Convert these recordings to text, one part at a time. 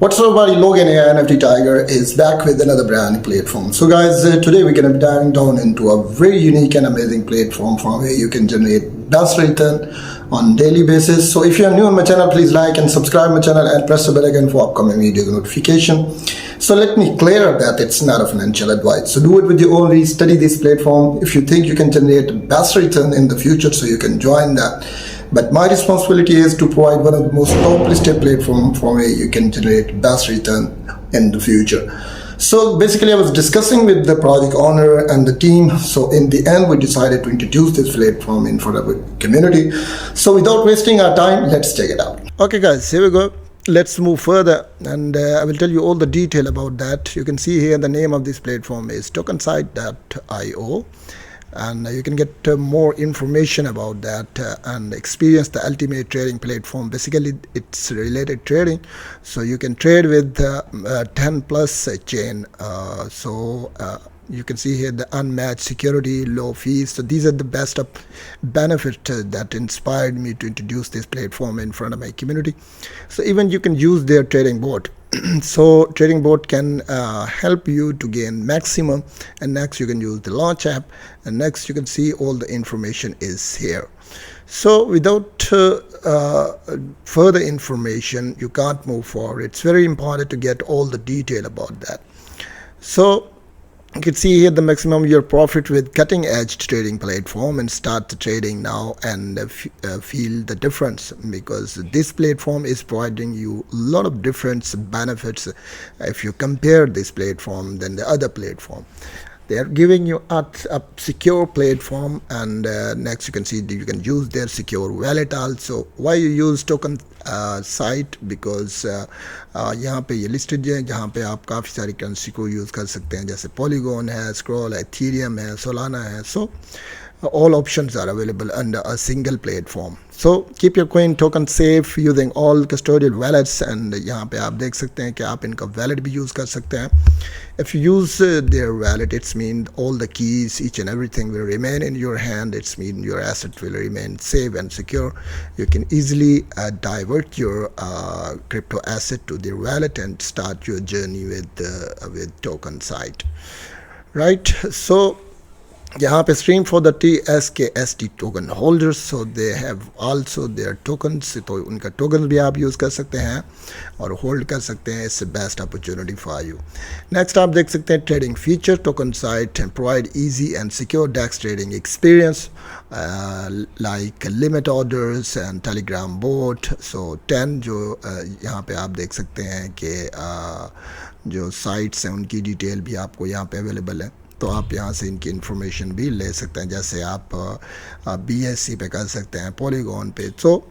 What's up, everybody? Logan here, NFT Tiger is back with another brand new platform. So, guys, today we're going to be diving down into a very unique and amazing platform from where you can generate best return on daily basis. So, if you are new on my channel, please like and subscribe my channel and press the bell icon for upcoming video notification. So, let me clear that it's not a financial advice. So, do it with your own research, study this platform. If you think you can generate best return in the future, so you can join that. But my responsibility is to provide one of the most top listed platform from where you can generate best return in the future. So basically I was discussing with the project owner and the team. So in the end we decided to introduce this platform in front of the community. So without wasting our time, let's check it out. Okay guys, here we go. Let's move further and I will tell you all the detail about that. You can see here the name of this platform is tokensite.io. And you can get more information about that and experience the ultimate trading platform. Basically it's related trading, so you can trade with 10 plus chain. You can see here the unmatched security, low fees. So these are the best of benefits that inspired me to introduce this platform in front of my community. So even you can use their trading bot. So trading bot can help you to gain maximum, and next you can use the launch app, and next you can see all the information is here. So without further information you can't move forward. It's very important to get all the detail about that. So you can see here the maximum your profit with cutting edge trading platform, and start the trading now and feel the difference, because this platform is providing you a lot of different benefits if you compare this platform than the other platform. They are giving you a secure platform, and next you can see that you can use their secure wallet also. Why you use token site? Because यहाँ पे ये listed है जहाँ पे आप काफ़ी सारी currency को use कर सकते हैं, जैसे Polygon है, Scroll है, Ethereum है, Solana है. So all options are available under a single platform. So keep your coin token safe using all custodial wallets, and यहाँ पे आप देख सकते हैं कि आप इनका wallet भी use कर सकते हैं. If you use their wallet, it's mean all the keys, each and everything will remain in your hand. It's mean your asset will remain safe and secure. You can easily divert your crypto asset to their wallet and start your journey with token site, right? So यहाँ पे stream for the TSKST token holders, so they have also their tokens. तो उनका token भी आप use कर सकते हैं और hold कर सकते हैं. It's the best opportunity for you. Next आप देख सकते हैं trading feature. Token site and provide easy and secure DEX trading experience like limit orders and telegram bot. So 10 जो यहाँ पे आप देख सकते हैं कि जो sites हैं उनकी detail भी आपको यहाँ पे available है. तो आप यहाँ से इनकी इन्फॉर्मेशन भी ले सकते हैं, जैसे आप BSC पे कर सकते हैं, Polygon पे. So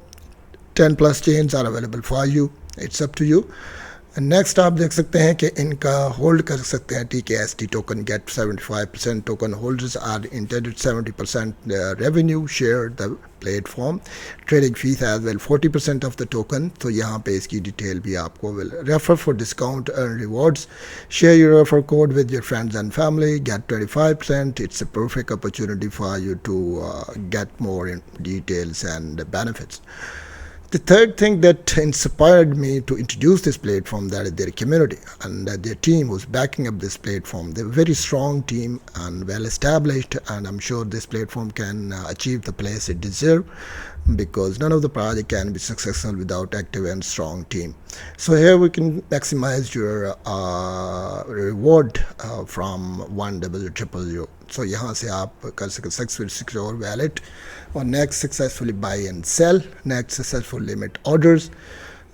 10 plus chains are available for you. It's up to you. Next आप देख सकते हैं कि इनका होल्ड कर सकते हैं. TKST token get 75% token holders are intended 70% revenue share the platform. Trading fees as well 40% of the token. तो यहाँ पे इसकी डिटेल भी आपको will. Refer for discount earn rewards. Share your refer code with your friends and family. Get 25%. It's a perfect opportunity for you to get more in details and benefits. The third thing that inspired me to introduce this platform, that is their community and their team who's backing up this platform. They're a very strong team and well established, and I'm sure this platform can achieve the place it deserves, because none of the project can be successful without active and strong team. So here we can maximize your reward from 10000. So यहाँ से आप कर सकते successful secure wallet, और next successfully buy and sell, next successful limit orders.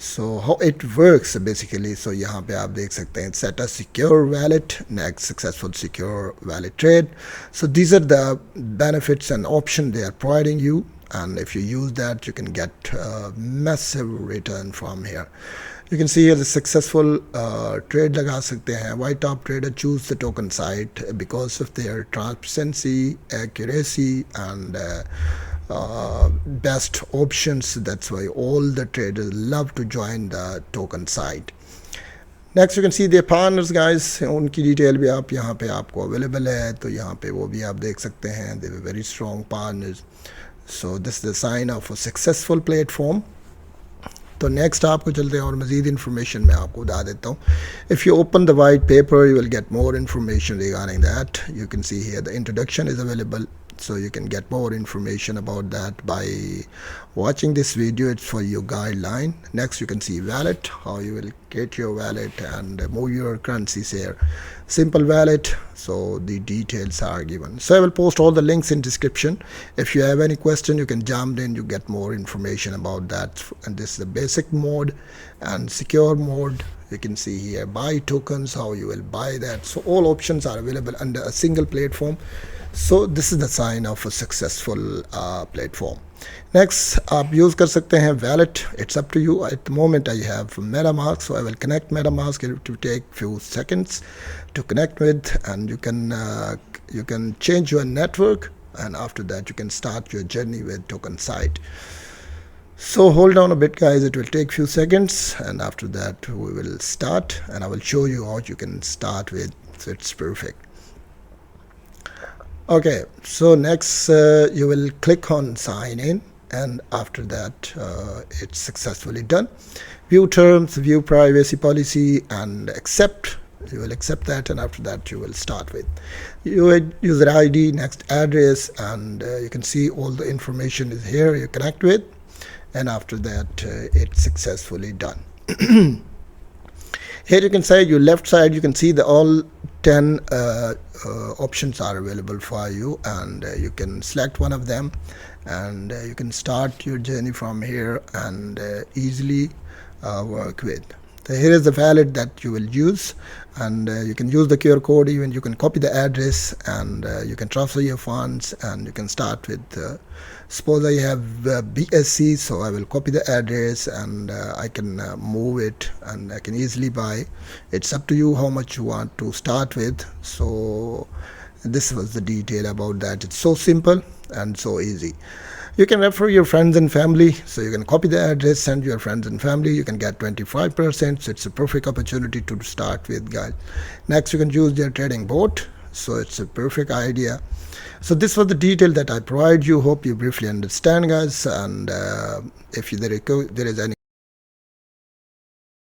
So how it works basically, so यहाँ पे आप देख सकते हैं set a secure wallet, next successful secure wallet trade. So these are the benefits and options they are providing you, and if you use that you can get massive return from here. You can see here the successful trade लगा सकते हैं. Why top trader choose the token site? Because of their transparency, accuracy and best options. That's why all the traders love to join the token site. Next you can see their partners guys. उनकी detail भी आप यहाँ पे आपको available है, तो यहाँ पे वो भी आप देख सकते हैं. They were very strong partners. So this is the sign of a successful platform. तो नेक्स्ट आपको चलते हैं और मज़ीद इन्फॉर्मेशन मैं आपको बता देता हूँ. If you open the white paper, you will get more information regarding that. You can see here the introduction is available, so you can get more information about that by watching this video. It's for your guideline. Next you can see wallet, how you will get your wallet and move your currencies here. Simple wallet, so the details are given. So I will post all the links in description. If you have any question, you can jump in, you get more information about that. And this is the basic mode and secure mode. You can see here buy tokens, how you will buy that. So all options are available under a single platform. So this is the sign of a successful platform. Next आप use कर सकते हैं wallet. It's up to you. At the moment I have MetaMask, so I will connect MetaMask. It will take few seconds to connect with, and you can change your network, and after that you can start your journey with token site. So hold on a bit guys, it will take few seconds, and after that we will start, and I will show you how you can start with. So it's perfect. Okay, so next you will click on sign in, and after that it's successfully done. View terms, view privacy policy, and accept. You will accept that, and after that you will start with your user ID, next address, and you can see all the information is here you connect with, and after that it's successfully done. Here you can say your left side, you can see the all 10 options are available for you, and you can select one of them, and you can start your journey from here and easily work with. So here is the wallet that you will use, and you can use the QR code, even you can copy the address, and you can transfer your funds, and you can start with suppose I have BSC, so I will copy the address, and I can move it, and I can easily buy. It's up to you how much you want to start with. So this was the detail about that. It's so simple and so easy. You can refer your friends and family, so you can copy the address, send your friends and family, you can get 25%. So it's a perfect opportunity to start with guys. Next you can use their trading bot, so it's a perfect idea. So this was the detail that I provide you. Hope you briefly understand guys, and if there is any